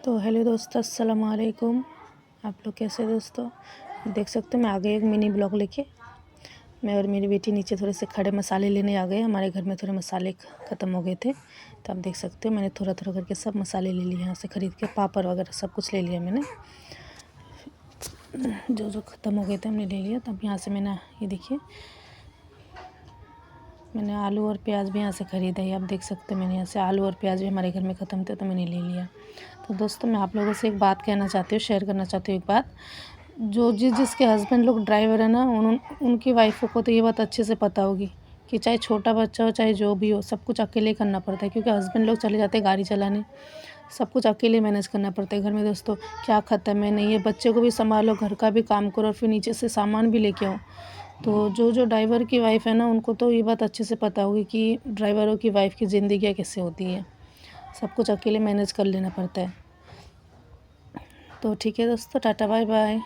तो हेलो दोस्तों, अस्सलाम वालेकुम। आप लोग कैसे दोस्तों? देख सकते हो मैं आ गई एक मिनी ब्लॉग लेके। मैं और मेरी बेटी नीचे थोड़े से खड़े मसाले लेने आ गए। हमारे घर में थोड़े मसाले ख़त्म हो गए थे, तो आप देख सकते हो मैंने थोड़ा थोड़ा करके सब मसाले ले लिए यहाँ से ख़रीद के। पापड़ वगैरह सब कुछ ले लिया मैंने, जो जो ख़त्म हो गए थे हमने ले लिया। तब यहाँ से मैंने ये देखिए, मैंने आलू और प्याज भी यहाँ से ख़रीदा है। आप देख सकते हैं मैंने यहाँ से आलू और प्याज भी हमारे घर में ख़त्म थे तो मैंने ले लिया। तो दोस्तों मैं आप लोगों से एक बात कहना चाहती हूँ, शेयर करना चाहती हूँ एक बात। जो जिसके हस्बैंड लोग ड्राइवर है ना, उनकी वाइफों को तो ये बात अच्छे से पता होगी कि चाहे छोटा बच्चा हो चाहे जो भी हो, सब कुछ अकेले करना पड़ता है। क्योंकि हस्बैंड लोग चले जाते हैं गाड़ी चलाने, सब कुछ अकेले मैनेज करना पड़ता है घर में। दोस्तों क्या ख़त्म है नहीं है, बच्चे को भी संभालो, घर का भी काम करो और फिर नीचे से सामान भी लेके आओ। तो जो ड्राइवर की वाइफ़ है ना, उनको तो ये बात अच्छे से पता होगी कि ड्राइवरों की वाइफ़ की ज़िंदगी कैसे होती है। सब कुछ अकेले मैनेज कर लेना पड़ता है। तो ठीक है दोस्तों, टाटा बाय बाय।